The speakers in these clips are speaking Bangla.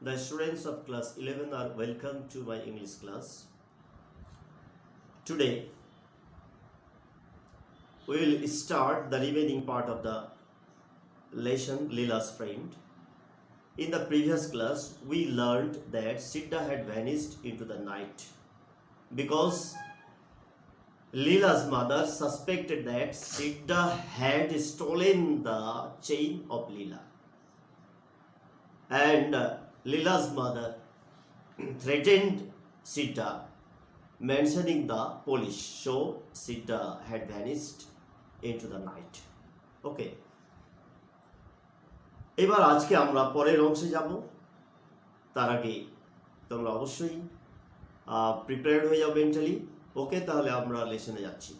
The students of class 11 are welcome to my English class. Today we will start the remaining part of the lesson Leela's friend. In the previous class we learned that Sidda had vanished into the night because Leela's mother suspected that Sidda had stolen the chain of Leela. And Leela's mother threatened Sidda, mentioning the police. So Sidda had vanished into the night. Okay. এবার আজকে আমরা পরের অংশে যাব। তার আগে তোমরা অবশ্যই প্রিপেয়ার্ড হয়ে যাও মেন্টালি। ওকে, তাহলে আমরা লেসনে যাচ্ছি।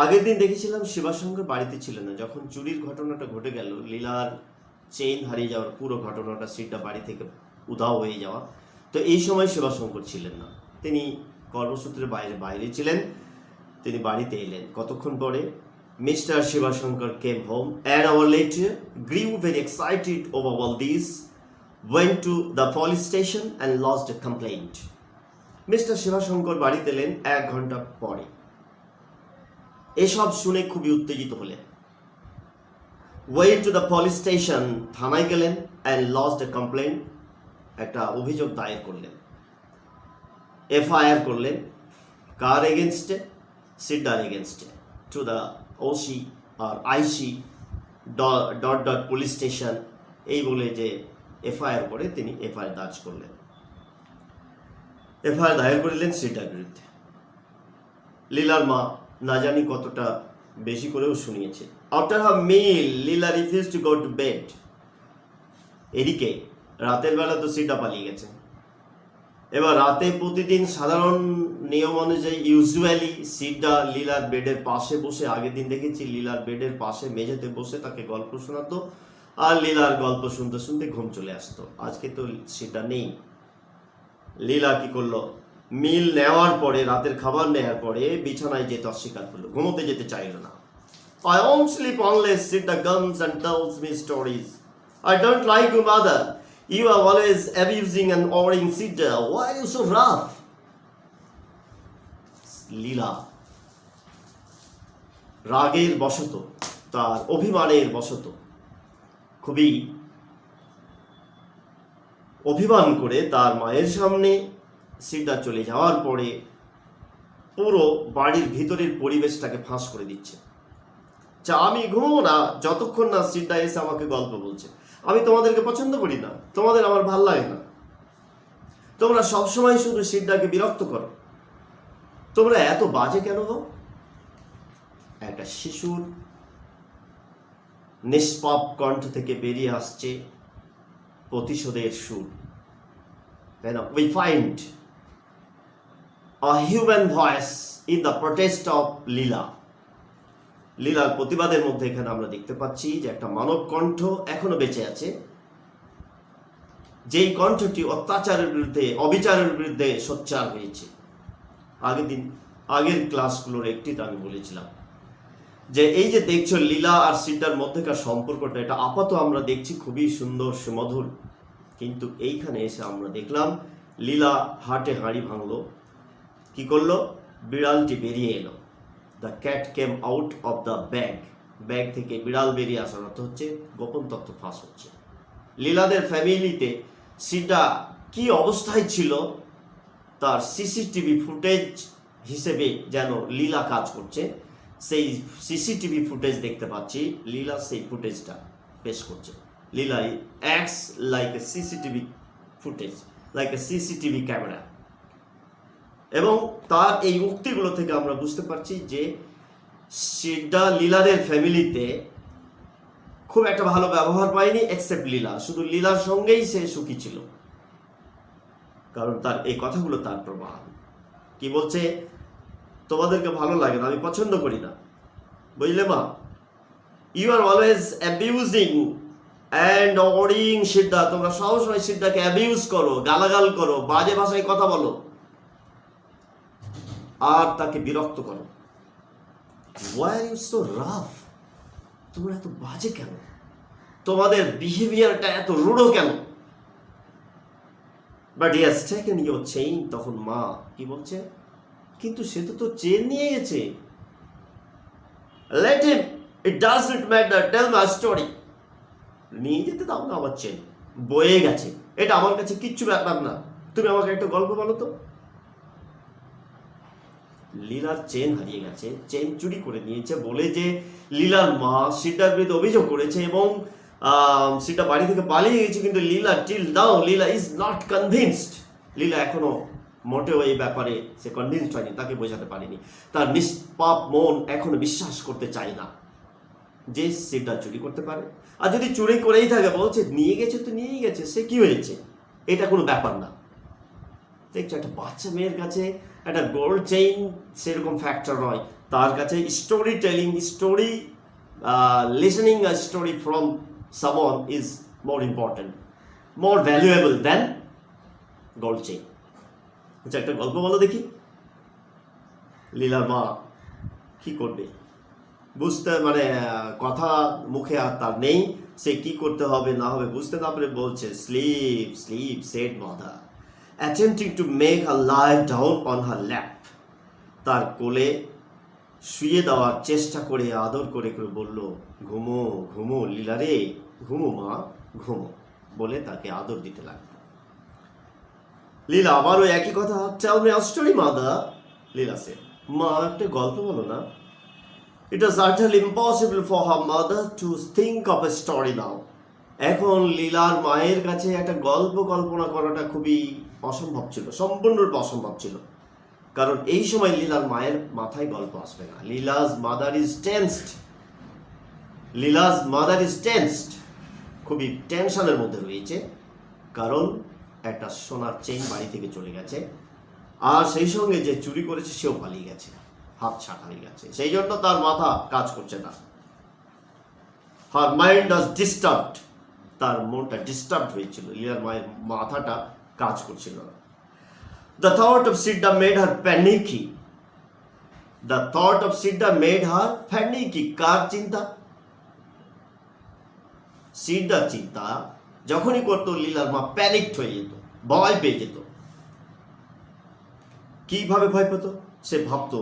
আগের দিন দেখেছিলাম শিবাশঙ্কর বাড়িতে ছিল না যখন চুরির ঘটনাটা ঘটে গেল, লীলার চেইন হারিয়ে যাওয়ার পুরো ঘটনাটা, সিটটা বাড়ি থেকে উধাও হয়ে যাওয়া। তো এই সময় শিবাশঙ্কর ছিলেন না, তিনি কর্মসূত্রে বাইরে ছিলেন। তিনি বাড়িতে এলেন কতক্ষণ পরে। Mister Shivashankar came home an hour later, grew very excited over all this, went to the police station and lodged a complaint. Mister Shivashankar বাড়িতে এলেন 1 ঘন্টা পরে। এসব শুনে খুবই উত্তেজিত হলেন। went to the police station, থানায় গেলেন and lodged a complaint, একটা অভিযোগ দায়ের করলেন, FIR করলেন। কার এগেনস্টে? সিডার এগেনস্টে, টু দ্য OC আর IC পুলিশ স্টেশন, এই বলে যে FIR করে তিনি FIR দায়ের করলেন। FIR দায়ের করলেন সিডার বিরুদ্ধে। লীলার মা না জানি কতটা বেশি করেও শুনিয়েছে। After her meal Leela refuse to go to bed. এদিকে রাতের বেলা তো সিডা পালিয়ে গেছে। এবার রাতে প্রতিদিন সাধারণ নিয়ম অনুযায়ী ইউজুয়ালি সিডা লীলার বেডের পাশে বসে, আগের দিন দেখেছি লীলার বেডের পাশে মেঝেতে বসে তাকে গল্প শোনাতো, আর লীলার গল্প শুনতে শুনতে ঘুম চলে আসতো। আজকে তো সিডা নেই। লীলা কি করলো? মিল নেওয়ার পরে, রাতের খাবার নেওয়ার পরে বিছানায় যেতে অস্বীকার করলো, ঘুমোতে যেতে চাইল না। I won't sleep unless Sidda comes and tells me stories. I don't like you, mother. You are always abusing and ordering Sidda. Why are you so rough? লীলা রাগের বশত, তার অভিমানের বশত খুবই অভিমান করে তার মায়ের সামনে সিডা চলে যাওয়ার পরে পুরো বাড়ির ভিতরের পরিবেশটাকে ফাঁস করে দিচ্ছে। আমি ঘুমো না যতক্ষণ না সিডা এসে আমাকে গল্প বলছে। আমি তোমাদেরকে পছন্দ করি না, তোমাদের আমার ভাল লাগে না, তোমরা সবসময় শুধু সিডাকে বিরক্ত করো, তোমরা এত বাজে কেন গো? একটা শিশুর নিষ্পাপ কণ্ঠ থেকে বেরিয়ে আসছে প্রতিশোধের সুর। তাই না? We find a human voice in the protest of Leela. লীলার প্রতিবাদের মধ্যে এখানে আমরা দেখতে পাচ্ছি যে একটা মানব কণ্ঠ এখনো বেঁচে আছে, যেই কণ্ঠটি অত্যাচারের বিরুদ্ধে, অবিচারের বিরুদ্ধে সোচ্চার হয়েছে। আগের ক্লাসগুলোর একটিতে আমি বলেছিলাম যে এই যে দেখছো লীলা আর সিডার মধ্যেকার সম্পর্কটা, এটা আপাতত আমরা দেখছি খুবই সুন্দর সুমধুর, কিন্তু এইখানে এসে আমরা দেখলাম লীলা হাটে হাঁড়ি ভাঙলো। কি করলো? বিড়ালটি বেরিয়ে এলো। The cat came out of the bag. Bag থেকে বিড়াল বেরিয়ে আসার অর্থ হচ্ছে গোপন তথ্য ফাঁস হচ্ছে। লীলাদের ফ্যামিলিতে সিডা কি অবস্থায় ছিল তার সিসিটিভি ফুটেজ হিসেবে যেন লীলা কাজ করছে। সেই সিসিটিভি ফুটেজ দেখতে পাচ্ছি, লীলা সেই ফুটেজটা পেশ করছে। Leela acts like a CCTV footage, like a CCTV camera. এবং তার এই উক্তিগুলো থেকে আমরা বুঝতে পারছি যে সিডা লীলাদের ফ্যামিলিতে খুব একটা ভালো ব্যবহার পায়নি, এক্সেপ্ট লীলা। শুধু লীলার সঙ্গেই সে সুখী ছিল, কারণ তার এই কথাগুলো তার প্রমাণ। কি বলছে? তোমাদেরকে ভালো লাগে না, আমি পছন্দ করি না, বুঝলে মা? You are always abusing and ordering Sida. তোমরা সবসময় সিডাকে অ্যাবিউজ করো, গালাগাল করো, বাজে ভাষায় কথা বলো আর তাকে বিরক্ত করো। Why are you so rough? তোমরা এত বাজে কেন? তোমাদের বিহেভিয়ারটা এত রূঢ় কেন? But he has taken your chain. তখন মা কি বলছে? কিন্তু সে তো চেন নিয়ে গেছে। Let him, it doesn't matter, tell my story. নিয়ে যেতে দাও না আমার চেন, বয়ে গেছে, এটা আমার কাছে কিচ্ছু ব্যাপার না। তুমি আমাকে একটা গল্প বলো তো। লীলার চেন হারিয়ে গেছে, চেন চুরি করে নিয়েছে বলে যে লীলার মা সিডার বিরুদ্ধে অভিযোগ করেছে এবং সিডা বাড়ি থেকে পালিয়ে গেছে, কিন্তু Leela till now Leela is not convinced. Leela এখনো মোটেও এই ব্যাপারে সে কনভিন্সড হয়নি, তাকে বোঝাতে পারেনি। তার নিষ্পাপ মন এখনো বিশ্বাস করতে চায় না যে সিডা চুরি করতে পারে। আর যদি চুরি করেই থাকে, বলছে নিয়ে গেছে তো নিয়েই গেছে, সে কি হয়েছে, এটা কোনো ব্যাপার না। দেখছো, একটা বাচ্চা মেয়ের কাছে একটা গোল্ড চেইন সেরকম ফ্যাক্টর নয়, তার কাছে story telling, story listening a story from someone is more important, more valuable than gold chain. আচ্ছা, একটা গল্প বলো দেখি। লীলার মা কি করবে বুঝতে, মানে কথা মুখে আর তার নেই, সে কি করতে হবে না হবে বুঝতে না পারে বলছে, sleep sleep said mother, attempting to make her lie down on her lap। তার কোলে শুয়ে দেওয়ার চেষ্টা করে আদর করে করে বলল, ঘুমো ঘুমো লীলা রে, ঘুমো মা ঘুমো, বলে তাকে আদর দিতে লাগলো। লীলা আবারও একই কথা, tell me a story mother. Leela সে, মা একটা গল্প বলো না। It was utterly impossible for her mother to think of a story now। এখন লীলার মায়ের কাছে একটা গল্প কল্পনা করাটা খুবই অসম্ভব ছিল, সম্পূর্ণরূপে অসম্ভব ছিল। কারণ এই সময় লীলার মায়ের মাথায় গল্প আসবে না। Leela's mother is tensed, Leela's mother is tensed, খুবই টেনশনের মধ্যে রয়েছে। কারণ একটা সোনার চেইন বাড়ি থেকে চলে গেছে, আর সেই সঙ্গে যে চুরি করেছে সেও পালিয়ে গেছে, হাত ছাড়া হয়ে গেছে। সেই জন্য তার মাথা কাজ করছে না। হার মাইন্ড ওয়াজ ডিস্টার্বড, তার মনটা ডিস্টার্ব হয়েছিল, লীলার মায়ের মাথাটা কাজ করছিল না। The thought of Sida made her panicky, the thought of Sida made her panicky. কার চিন্তা? সিডা চিন্তা যখনই করতো লীলার মা প্যানিকড হয়ে যেত, ভয় পেয়ে যেত। কিভাবে ভয় পেত? সে ভাবতো,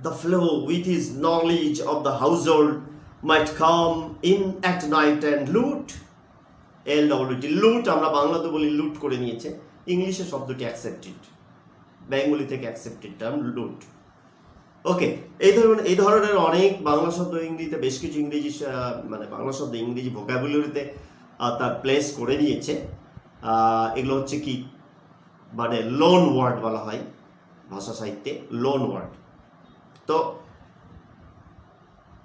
the fellow with his knowledge of the household might come in at night and loot। LWT, লুট আমরা বাংলাতে বলি লুট করে নিয়েছে, ইংলিশে শব্দটি অ্যাকসেপ্টেড, বেঙ্গলি থেকে অ্যাকসেপ্টেড টার্ম লুট। ওকে, এই ধরনের অনেক বাংলা শব্দ ইংরেজিতে, বেশ কিছু ইংরেজি মানে বাংলা শব্দ ইংরেজি ভোকাবুলারিতে তার প্লেস করে নিয়েছে। এগুলো হচ্ছে কি, মানে লোন ওয়ার্ড বলা হয় ভাষা সাহিত্যে, লোন ওয়ার্ড। তো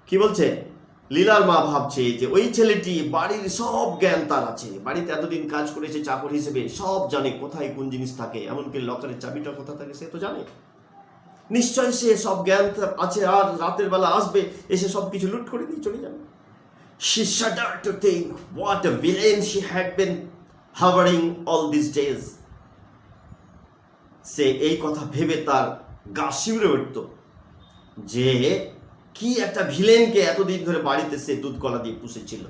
কি বলছে, লীলার মা ভাবছে যে ওই ছেলেটি বাড়ির সব জ্ঞান তার আছে, বাড়িতে এতদিন কাজ করেছে চাকর হিসেবে, সব জানে কোথায় কোন জিনিস থাকে, এমনকি লকারের চাবিটা কোথা থাকে সে তো জানে। নিশ্চয় সে সব জ্ঞান আছে, আর রাতের বেলা আসবে, এসে সব কিছু লুট করে দিয়ে চলে যাবে। She shuddered to think what a villain she had been hovering all these days। সে এই কথা ভেবে তার গা শিউরে উঠত যে কি একটা ভিলেনকে এতদিন ধরে বাড়িতে সে দুধ কলা দিয়ে পুষেছিল।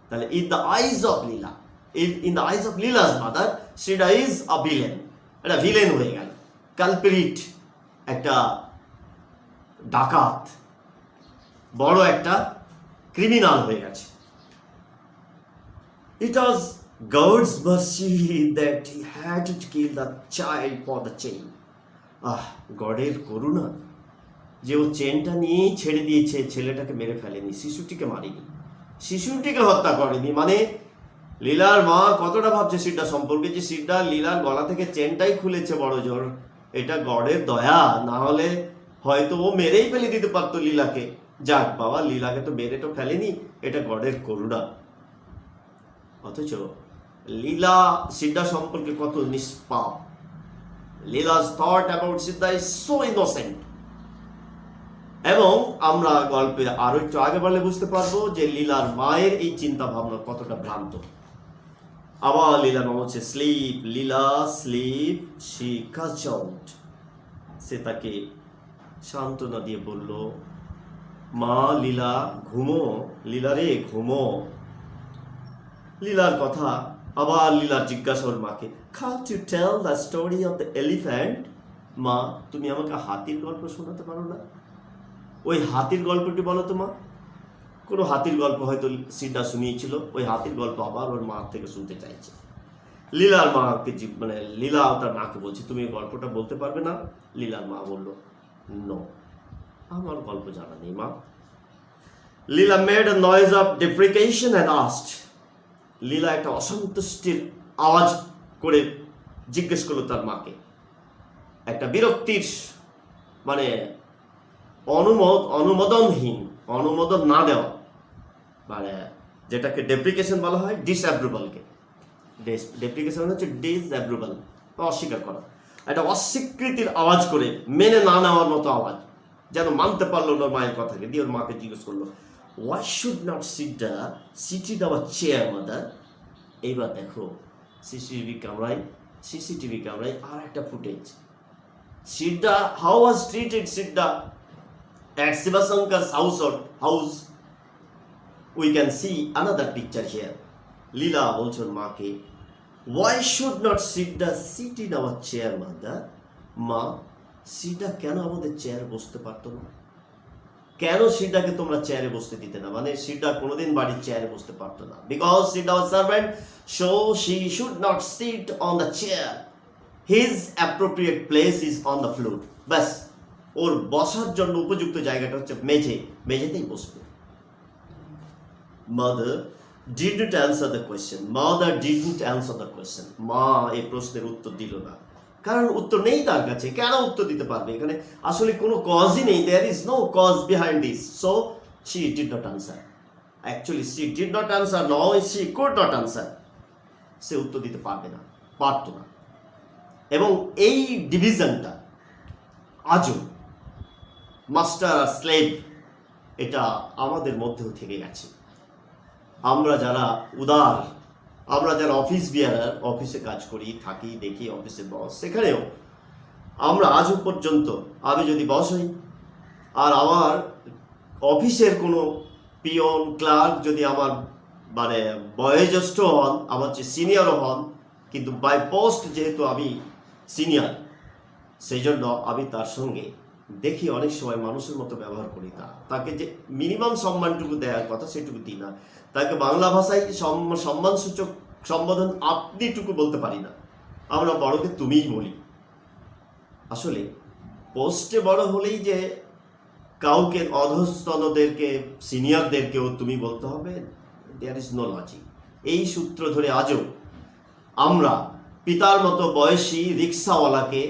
তাহলে in the eyes of Leela, in the eyes of Leela's mother, Sida is a villain, একটা ভিলেন হয়ে গেল, কালপ্রিট, একটা ডাকাত, বড় একটা ক্রিমিনাল হয়ে গেছে। ইট ওয়াজ God's mercy that he had to kill the child for the chain। গডের করুণা যে ও চেনটা নিয়েই ছেড়ে দিয়েছে, ছেলেটাকে মেরে ফেলেনি, শিশুটিকে মারেনি, শিশুটিকে হত্যা করেনি। মানে লীলার মা কতটা ভাবছে সিডা সম্পর্কে, যে সিডা লীলার গলা থেকে চেনটাই খুলেছে বড় জোর, এটা গডের দয়া, না হলে হয়তো ও মেরেই ফেলে দিতে পারতো লীলাকে। যাক বাবা, লীলাকে তো মেরে তো ফেলেনি, এটা গডের করুণা। অথচ লীলা সিডা সম্পর্কে কত নিষ্পাপ। লীলা's thought about Siddha is so innocent। এবং আমরা গল্পে আরো একটু আগে বলে বুঝতে পারবো যে লীলার মায়ের এই চিন্তা ভাবনা কতটা ভ্রান্ত। আবার লীলার মা হচ্ছে sleep, Leela sleep, she cajoled, সে তাকে সান্ত্বনা দিয়ে বলল, মা লীলা ঘুমো, লীলা রে ঘুমো। লীলার কথা আবার লীলার জিজ্ঞাসা ওর মাকে, can't you tell the story of the elephant? মা, তুমি আমাকে হাতির গল্প শোনাতে পারো না? ওই হাতির গল্পটি বলো তো মা। কোনো হাতির গল্প হয়তো সিডা শুনিয়েছিল, ওই হাতির গল্প আবার ওর মা থেকে শুনতে চাইছে। লীলার মাকে মানে লীলা তার মাকে বলছে, তুমি এই গল্পটা বলতে পারবে না? লীলার মা বলল, নো, আমার গল্প জানা নেই মা। Leela made a noise of deprecation and asked, Leela একটা অসন্তুষ্টির আওয়াজ করে জিজ্ঞেস করলো তার মাকে, একটা বিরক্তির মানে অনুমোদনহীন, অনুমোদন না দেওয়া, মানে যেটাকে ডেপ্রিকেশন বলা হয়, ডিসঅ্যাপ্রুভালকে। ডেপ্রিকেশন হচ্ছে ডিসঅ্যাপ্রুভাল, অস্বীকার করা, একটা অস্বীকৃতির আওয়াজ করে, মেনে না নেওয়ার মতো আওয়াজ, যেন মানতে পারলো না মায়ের কথাকে। দিয়ে ওর মাকে জিজ্ঞেস করলো, why should not Siddha sit in our chair, mother? এইবার দেখো সিসিটিভি ক্যামেরায় আর একটা footage. Siddha, how was treated Siddha at Sivashankar's house? We can see another picture here. লীলা বলছেন মাকে, why should not Siddha sit in our chair, mother? মা, সিডা কেন আমাদের চেয়ারে বসতে পারতো না? কেন সিডাকে তোমরা চেয়ারে বসতে দিতে না? মানে সিডা কোনোদিন বাড়ির চেয়ারে বসতে পারতো না। Because Sida was servant, so she should not sit on the chair, his appropriate place is on the floor. ব্যাস, ওর বসার জন্য উপযুক্ত জায়গাটা হচ্ছে মেঝেতেই বসবে। Mother didn't answer the question. Mother didn't answer the question. মা এই প্রশ্নের উত্তর দিল না, কারণ উত্তর নেই তার কাছে। কেন উত্তর দিতে পারবে? এখানে আসলে কোনো কজই নেই, there is no cause behind this, so she did not answer. Actually she did not answer, no, she could not answer. সে উত্তর দিতে পারবে না, পারত না। এবং এই ডিভিশনটা আজও মাস্টার আর স্লেভ, এটা আমাদের মধ্যেও থেকে গেছে। আমরা যারা উদার, আমরা যারা অফিস বিয়ারার, অফিসে কাজ করি, থাকি, দেখি, অফিসের বস, সেখানেও আমরা আজও পর্যন্ত, আমি যদি বস হই আর আমার অফিসের কোনো পিয়ন ক্লার্ক যদি আমার মানে বয়োজ্যেষ্ঠ হন, আমার চেয়ে সিনিয়রও হন, কিন্তু বাই পোস্ট যেহেতু আমি সিনিয়র, সেই জন্য আমি তার সঙ্গে দেখি অনেক সময় মানুষের মতো ব্যবহার করি। তাকে যে মিনিমাম সম্মানটুকু দেওয়ার কথা সেটুকু দিই না। তাকে বাংলা ভাষায় সম্মানসূচক সম্বোধন আপনিটুকু বলতে পারি না। আমরা বড়কে তুমিই বলি। আসলে পোস্টে বড় হলেই যে কাউকে অধস্তনদেরকে, সিনিয়রদেরকেও তুমি বলতে হবে, দেয়ার ইজ নো লজিক। এই সূত্র ধরে আজও আমরা পিতার মতো বয়সী রিক্সাওয়ালাকে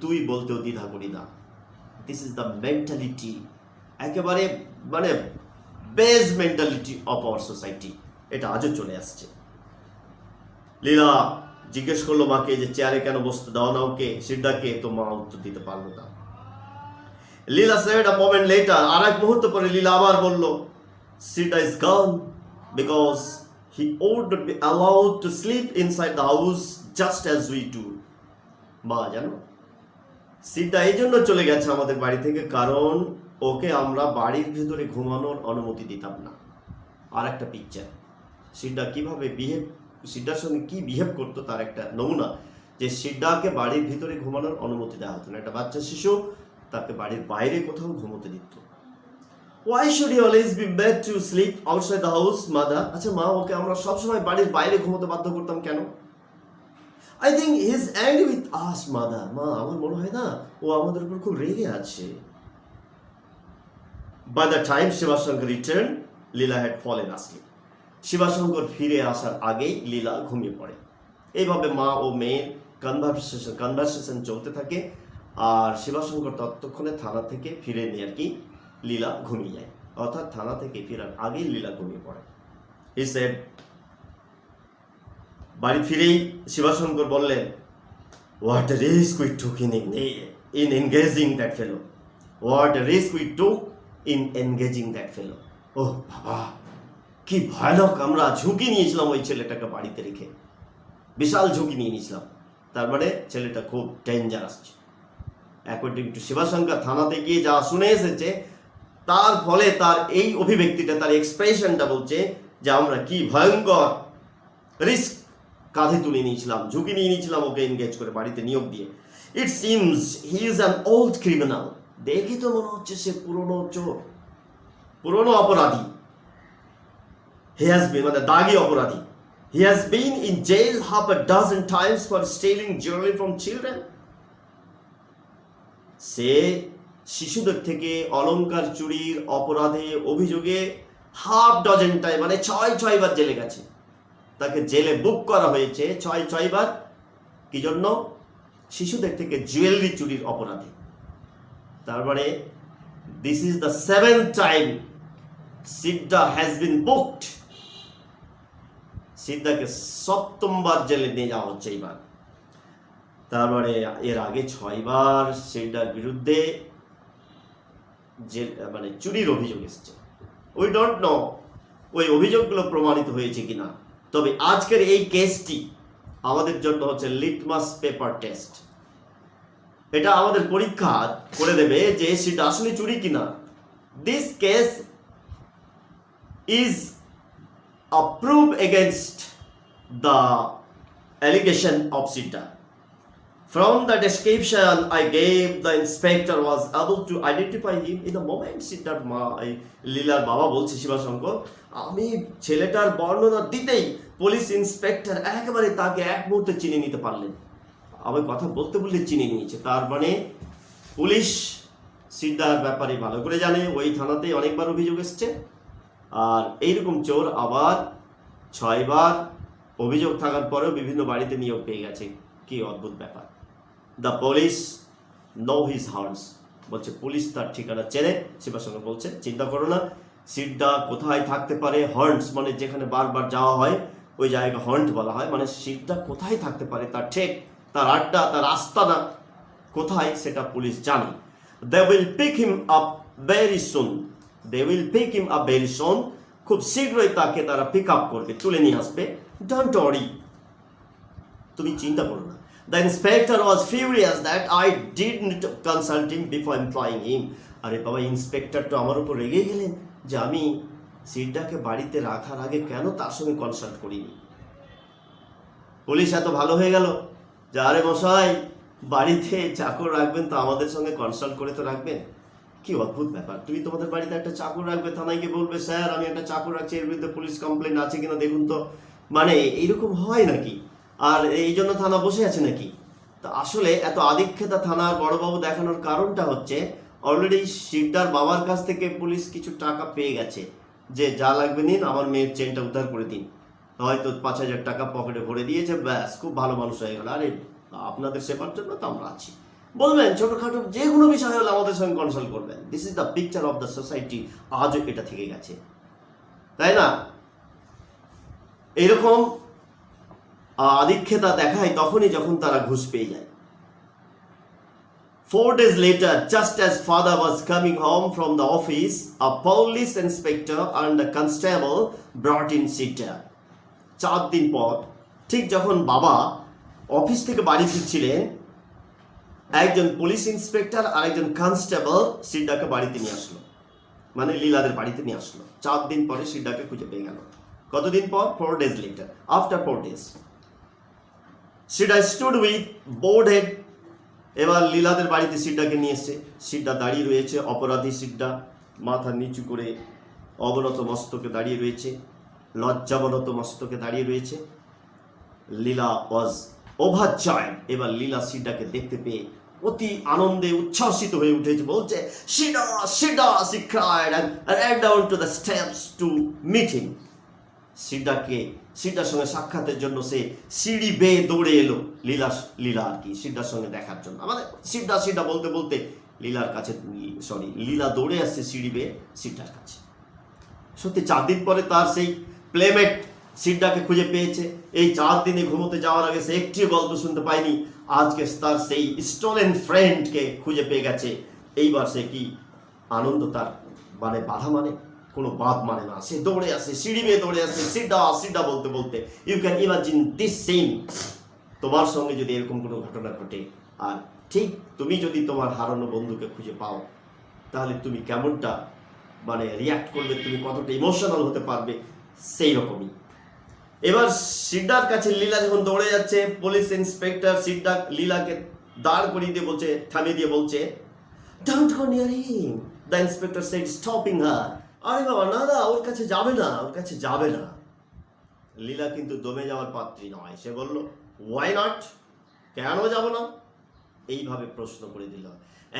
তুই বলতেও দ্বিধা করি না। দিস ইজ দ্য মেন্টালিটি, একেবারে মানে base mentality of our society. এটা আজও চলে আসছে। লীলা জিজ্ঞেস করলো মাকে যে চেয়ারে কেন বসতে দাও না ওকে, সিডাকে, তো মা উত্তর দিতে পারলো না। Leela said a moment later, আর এক মুহূর্ত পরে লীলা আবার বলল, Sida is gone because he would not be allowed to sleep inside the house just as we do. মা জানো, সিডা এই জন্য চলে গেছে আমাদের বাড়ি থেকে, কারণ ওকে আমরা বাড়ির ভিতরে ঘুমানোর অনুমতি দিতাম না। আর একটা পিকচার, সিডা কিভাবে সিডার সঙ্গে কি বিহেভ করতো তার একটা নমুনা, যে সিডাকে বাড়ির ভিতরে ঘুমানোর অনুমতি দেওয়া হতো না। একটা বাচ্চা শিশু, তাকে বাড়ির বাইরে কোথাও ঘুমোতে দিত। Why should he always be made to sleep outside the house, mother? আচ্ছা মা, ওকে আমরা সবসময় বাড়ির বাইরে ঘুমোতে বাধ্য করতাম কেন? I think he is angry with us, mother. মা, আমার মনে হয় না ও আমাদের উপর খুব রেগে আছে। By the time Sivashankar returned, Leela had fallen asleep. শিবাশঙ্কর ফিরে আসার আগেই লীলা ঘুমিয়ে পড়ে। এইভাবে মা ও মেয়ের কনভারসেশন চলতে থাকে। আর শিবাশঙ্কর ততক্ষণে থানা থেকে ফিরে নিয়ে আর কি লীলা ঘুমিয়ে যায়, অর্থাৎ থানা থেকে ফেরার আগেই লীলা ঘুমিয়ে পড়ে। He said, বাড়ি ফিরেই শিবাশঙ্কর বললেন, what a risk we took in engaging that fellow. What a risk we took in engaging that fellow. ওহ বাবা, কি ভয়ানক আমরা ঝুঁকি নিয়েছিলাম ওই ছেলেটাকে বাড়িতে রেখে, বিশাল ঝুঁকি নিয়ে নিয়েছিলাম। তার মানে ছেলেটা খুব ডেঞ্জারাস। অ্যাকর্ডিং টু শিবাশঙ্কর থানাতে গিয়ে যা শুনে এসেছে, তার ফলে তার এই অভিব্যক্তিটা, তার এক্সপ্রেশনটা বলছে যে আমরা কি ভয়ঙ্কর রিস্ক কাঁধে তুলে নিয়েছিলাম, ঝুঁকি নিয়ে নিয়েছিলাম ওকে এনগেজ করে বাড়িতে নিয়োগ দিয়ে। It seems he is an old criminal. দেখে তো মনে হচ্ছে সে পুরনো চোর, পুরনো অপরাধী। হি হ্যাজ বিন, মানে দাগি অপরাধী। He has been in jail half a dozen times for stealing jewelry from children. সে শিশুদের থেকে অলংকার চুরির অপরাধে অভিযোগে হাফ ডজন টাইম, মানে 6 বার জেলে গেছে। তাকে জেলে বুক করা হয়েছে 6 বার। কি জন্য? শিশুদের থেকে জুয়েলারি চুরির অপরাধে। তার মানে this is the 7th time Siddha has been booked. সিদ্ধাকে 7বার জেলে নিয়ে যাওয়া হচ্ছে এইবার। তারপরে এর আগে 6 বার সিদ্ধার বিরুদ্ধে যে মানে চুরির অভিযোগ এসেছে। উই ডোন্ট নো ওই অভিযোগগুলো প্রমাণিত হয়েছে কিনা। তবে আজকের এই কেসটি আমাদের জন্য হচ্ছে লিটমাস পেপার টেস্ট। এটা আমাদের পরীক্ষা করে দেবে যে সেটা আসলে চুরি কিনা। This case is a proof against the allegation of Sita. From the description I gave, the inspector was able to identify him in the moment. Siddhar লীলার বাবা বলছে শিবাশঙ্কর, আমি ছেলেটার বর্ণনা দিতেই পুলিশ ইন্সপেক্টর একেবারে তাকে এক মুহূর্তে চিনে নিতে পারলেন। আমি কথা বলতে বললে চিনে নিয়েছে। তার মানে পুলিশ সিদ্ধার ব্যাপারে ভালো করে জানে। ওই থানাতে অনেকবার অভিযোগ এসছে। আর এইরকম চোর আবার 6 বার অভিযোগ থাকার পরেও বিভিন্ন বাড়িতে নিয়োগ পেয়ে গেছে। কি অদ্ভুত ব্যাপার। দ্য পুলিশ নো হিজ হার্নস। বলছে পুলিশ তার ঠিকানা চেনে। শিবাশঙ্কর বলছে চিন্তা করো না, সিডা কোথায় থাকতে পারে। হর্নস মানে যেখানে বারবার যাওয়া হয় ওই জায়গা হন্ট বলা হয়। মানে সিডা কোথায় থাকতে পারে, তার ঠেক, তার আড্ডা, তার আস্তানা কোথায় সেটা পুলিশ জানে। They will pick him up very soon. They will pick him up very soon. খুব শীঘ্রই তাকে তারা পিক আপ করবে, তুলে নিয়ে আসবে। Don't worry, তুমি চিন্তা করো না। The inspector was furious that I didn't consult him before employing him. আরে বাবা, ইন্সপেক্টর তো আমার উপর রেগে গেলেন যে আমি সিডাকে বাড়িতে রাখার আগে কেন তার সঙ্গে কনসাল্ট করিনি। পুলিশ এত ভালো হয়ে গেল যে আরে মশাই, বাড়িতে চাকর রাখবেন তো আমাদের সঙ্গে কনসাল্ট করে তো রাখবেন। কি অদ্ভুত ব্যাপার। তুমি তোমাদের বাড়িতে একটা চাকর রাখবে, থানায় গিয়ে বলবে স্যার আমি একটা চাকর রাখছি, এর বিরুদ্ধে পুলিশ কমপ্লেন আছে কিনা দেখুন তো। মানে এইরকম হয় নাকি? আর এই জন্য থানা বসে আছে নাকি? তো আসলে এত আদিক্ষেতা থানার বড়বাবু দেখানোর কারণটা হচ্ছে অলরেডি সিদ্ধার বাবার কাছ থেকে পুলিশ কিছু টাকা পেয়ে গেছে যে যা লাগবে নিন, আমার মেয়ের চেনটা উদ্ধার করে দিন। হয়তো 5,000 টাকা পকেটে ভরে দিয়েছে, ব্যাস খুব ভালো মানুষ হয়ে গেল। আরে আপনাদের সেবার জন্য তো আমরা আছি। বলবেন ছোটখাটো যে কোনো বিষয় হলে আমাদের সঙ্গে কনসাল্ট করবেন। This is the picture of the society. আজও এটা থেকে গেছে, তাই না? এরকম আদিক্ষেতা দেখায় তখনই যখন তারা ঘুষ পেয়ে যায়। 4 days later, just as father was coming home from the office, a police inspector and a constable brought in Sita. 4 দিন পর, ঠিক যখন বাবা অফিস থেকে বাড়ি ফিরছিলেন, একজন পুলিশ ইন্সপেক্টর আর একজন কনস্টেবল সিডাকে বাড়িতে নিয়ে আসলো, মানে লীলাদের বাড়িতে নিয়ে আসলো। 4 দিন পরে সিডাকে খুঁজে পেয়ে গেল। কতদিন পর? 4 days later. After 4 days, Sida stood with bowed head. এবার লীলাদের বাড়িতে সিডাকে নিয়ে এসছে। সিডা দাঁড়িয়ে রয়েছে, অপরাধী সিডা মাথা নিচু করে অবনত মস্তকে দাঁড়িয়ে রয়েছে, লজ্জাবনত মস্তকে দাঁড়িয়ে রয়েছে। লীলা ওয়াজ ওভারজয়েড। এবার লীলা সিডাকে দেখতে পেয়ে অতি আনন্দে উচ্ছ্বাসিত হয়ে উঠেছে, বলছে সিডা সিডা, she cried and ran down to the steps to meet him. সিডার সঙ্গে সাক্ষাতের জন্য সে সিঁড়ি বেয়ে দৌড়ে এলো। লীলা আর কি সিডার সঙ্গে দেখার জন্য। আমাদের সিডা বলতে বলতে লীলার কাছে, লীলা দৌড়ে আসছে সিঁড়ি বেয়ে সিডার কাছে। সত্যি 4 দিন পরে তার সেই প্লেমেট সিডাকে খুঁজে পেয়েছে। এই 4 দিনে ঘুমোতে যাওয়ার আগে সে একটিও গল্প শুনতে পায়নি। আজকে তার সেই স্টোলেন ফ্রেন্ডকে খুঁজে পেয়ে গেছে। এইবার সে কি আনন্দ তার, মানে বাধা মানে কোনো বাদ মানে না। সে দৌড়ে আসে, সিঁড়ি বেয়ে দৌড়ে আসে সিডা বলতে বলতে। You can imagine this scene. তোমার সঙ্গে যদি এরকম কোনো ঘটনা ঘটে আর ঠিক তুমি যদি তোমার হারানো বন্ধুকে খুঁজে পাও তাহলে তুমি কেমনটা মানে রিয়াক্ট করবে, তুমি কতটা ইমোশনাল হতে পারবে, সেই রকমই। এবার সিদ্ধার কাছে লীলা যখন দৌড়ে যাচ্ছে, পুলিশ ইন্সপেক্টর সিদ্ধার্থ লীলাকে দাঁড় করিয়ে দিয়ে বলছে, থামিয়ে দিয়ে বলছে, don't go near him. The inspector said stopping her. আরে বাবা না না, ওর কাছে যাবে না, ওর কাছে যাবে না। লীলা কিন্তু দমে যাওয়ার পাত্রী নয়, সে বলল ওয়াই নট, কেন যাব না, এইভাবে প্রশ্ন করে দিল।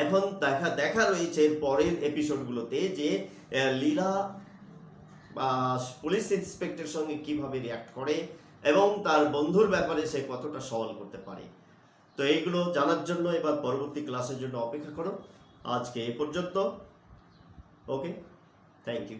এখন দেখা রয়েছে এর পরের এপিসোডগুলোতে যে লীলা পুলিশ ইন্সপেক্টরের সঙ্গে কিভাবে রিয়াক্ট করে এবং তার বন্ধুর ব্যাপারে সে কতটা সওয়াল করতে পারে। তো এইগুলো জানার জন্য এবার পরবর্তী ক্লাসের জন্য অপেক্ষা করো। আজকে এ পর্যন্ত। ওকে, থ্যাংক ইউ।